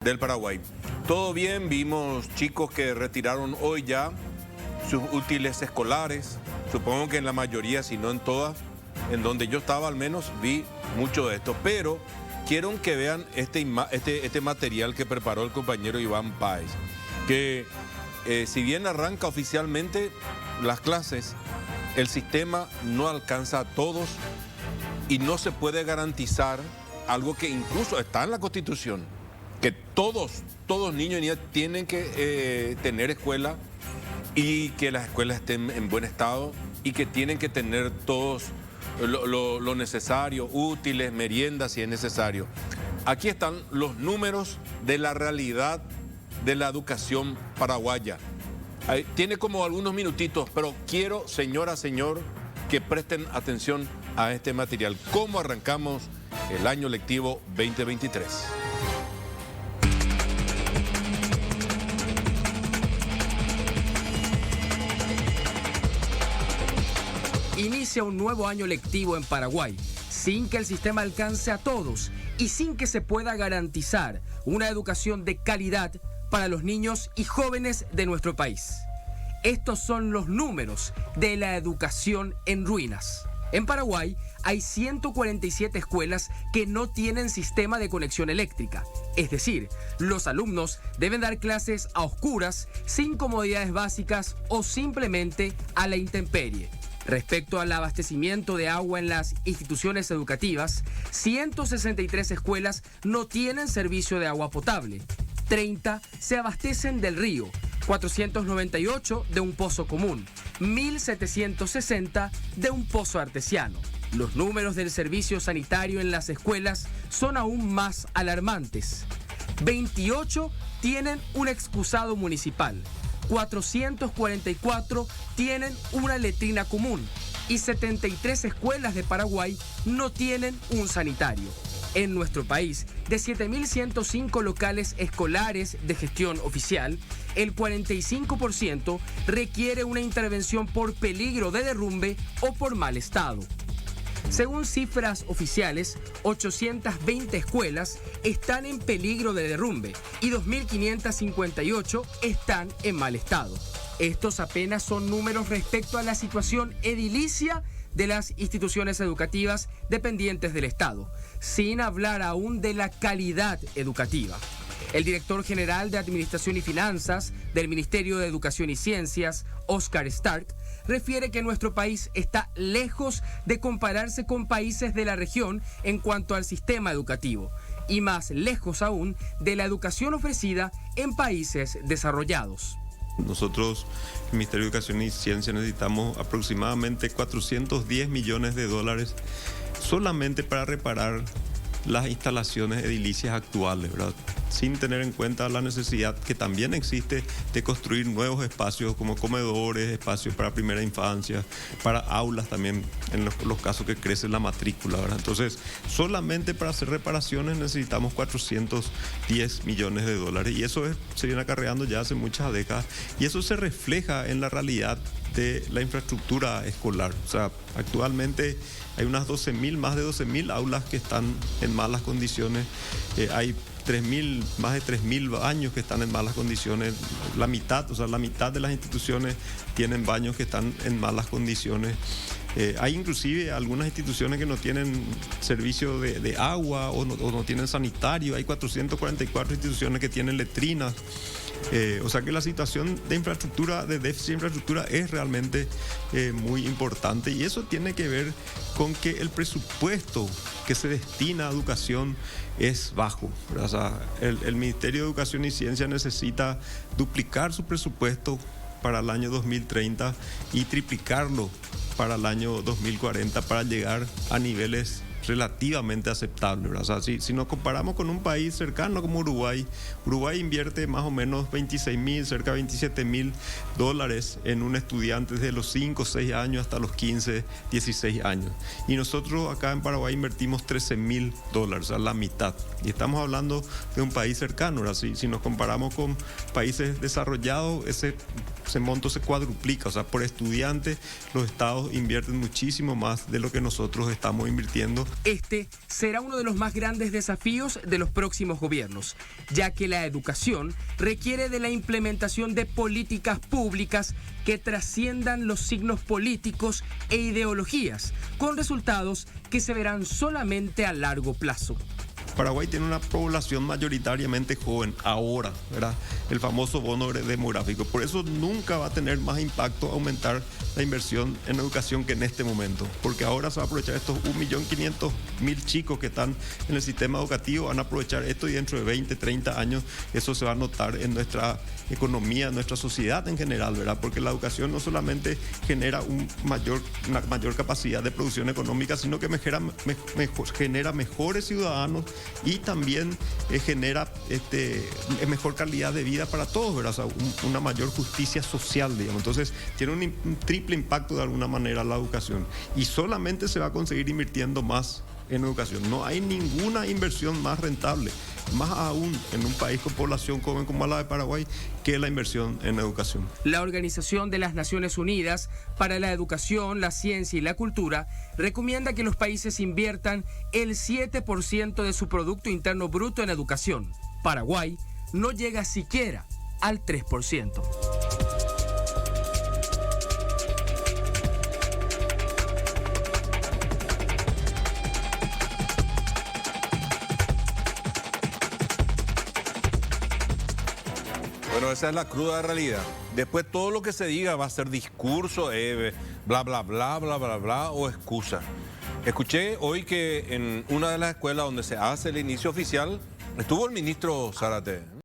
Del Paraguay. Todo bien, vimos chicos que retiraron hoy ya sus útiles escolares, supongo que en la mayoría, si no en todas, en donde yo estaba al menos vi mucho de esto, pero quiero que vean este material que preparó el compañero Iván Páez, que si bien arranca oficialmente las clases, el sistema no alcanza a todos y no se puede garantizar algo que incluso está en la Constitución, que todos niños y niñas tienen que tener escuela y que las escuelas estén en buen estado y que tienen que tener todos lo necesario, útiles, meriendas si es necesario. Aquí están los números de la realidad de la educación paraguaya. Tiene como algunos minutitos, pero quiero, señora, señor, que presten atención a este material. ¿Cómo arrancamos el año lectivo 2023? Inicia un nuevo año lectivo en Paraguay, sin que el sistema alcance a todos y sin que se pueda garantizar una educación de calidad para los niños y jóvenes de nuestro país. Estos son los números de la educación en ruinas. En Paraguay hay 147 escuelas que no tienen sistema de conexión eléctrica. Es decir, los alumnos deben dar clases a oscuras, sin comodidades básicas o simplemente a la intemperie. Respecto al abastecimiento de agua en las instituciones educativas, 163 escuelas no tienen servicio de agua potable. 30 se abastecen del río, 498 de un pozo común, 1.760 de un pozo artesiano. Los números del servicio sanitario en las escuelas son aún más alarmantes. 28 tienen un excusado municipal, 444 tienen una letrina común y 73 escuelas de Paraguay no tienen un sanitario. En nuestro país, de 7.105 locales escolares de gestión oficial, el 45% requiere una intervención por peligro de derrumbe o por mal estado. Según cifras oficiales, 820 escuelas están en peligro de derrumbe y 2.558 están en mal estado. Estos apenas son números respecto a la situación edilicia de las instituciones educativas dependientes del Estado, sin hablar aún de la calidad educativa. El director general de Administración y Finanzas del Ministerio de Educación y Ciencias, Oscar Stark, refiere que nuestro país está lejos de compararse con países de la región en cuanto al sistema educativo, y más lejos aún de la educación ofrecida en países desarrollados. Nosotros, el Ministerio de Educación y Ciencia, necesitamos aproximadamente 410 millones de dólares solamente para reparar las instalaciones edilicias actuales, ¿verdad? Sin tener en cuenta la necesidad que también existe de construir nuevos espacios como comedores, espacios para primera infancia, para aulas también en los casos que crece la matrícula, ¿verdad? Entonces, solamente para hacer reparaciones necesitamos 410 millones de dólares y eso se viene acarreando ya hace muchas décadas y eso se refleja en la realidad de la infraestructura escolar. O sea, actualmente hay más de 12.000 aulas que están en malas condiciones, hay más de 3.000 baños que están en malas condiciones, la mitad de las instituciones tienen baños que están en malas condiciones. Hay inclusive algunas instituciones que no tienen servicio de agua o no tienen sanitario, hay 444 instituciones que tienen letrinas. O sea que la situación de infraestructura, de déficit de infraestructura es realmente muy importante y eso tiene que ver con que el presupuesto que se destina a educación es bajo. O sea, el Ministerio de Educación y Ciencia necesita duplicar su presupuesto para el año 2030 y triplicarlo para el año 2040 para llegar a niveles relativamente aceptable, ¿verdad? O sea, si nos comparamos con un país cercano como Uruguay invierte más o menos 26.000, cerca de 27.000 dólares en un estudiante desde los 5 o 6 años hasta los 15, 16 años. Y nosotros acá en Paraguay invertimos 13.000 dólares, o sea, la mitad. Y estamos hablando de un país cercano, ¿verdad? Si nos comparamos con países desarrollados, ese monto se cuadruplica. O sea, por estudiante los estados invierten muchísimo más de lo que nosotros estamos invirtiendo. Este será uno de los más grandes desafíos de los próximos gobiernos, ya que la educación requiere de la implementación de políticas públicas que trasciendan los signos políticos e ideologías, con resultados que se verán solamente a largo plazo. Paraguay tiene una población mayoritariamente joven ahora, ¿verdad? El famoso bono demográfico. Por eso nunca va a tener más impacto aumentar la inversión en educación que en este momento. Porque ahora se va a aprovechar estos 1.500.000 chicos que están en el sistema educativo, van a aprovechar esto y dentro de 20, 30 años eso se va a notar en nuestra economía, en nuestra sociedad en general, ¿verdad? Porque la educación no solamente genera una mayor capacidad de producción económica, sino que genera mejores ciudadanos y también genera mejor calidad de vida para todos, ¿verdad? O sea, una mayor justicia social, digamos. Entonces, tiene un triple impacto de alguna manera la educación. Y solamente se va a conseguir invirtiendo más en educación. No hay ninguna inversión más rentable, más aún en un país con población joven como la de Paraguay, que la inversión en educación. La Organización de las Naciones Unidas para la Educación, la Ciencia y la Cultura recomienda que los países inviertan el 7% de su Producto Interno Bruto en educación. Paraguay no llega siquiera al 3%. Bueno, esa es la cruda realidad. Después todo lo que se diga va a ser discurso, bla, bla, bla, bla, bla, bla, o excusa. Escuché hoy que en una de las escuelas donde se hace el inicio oficial estuvo el ministro Zárate.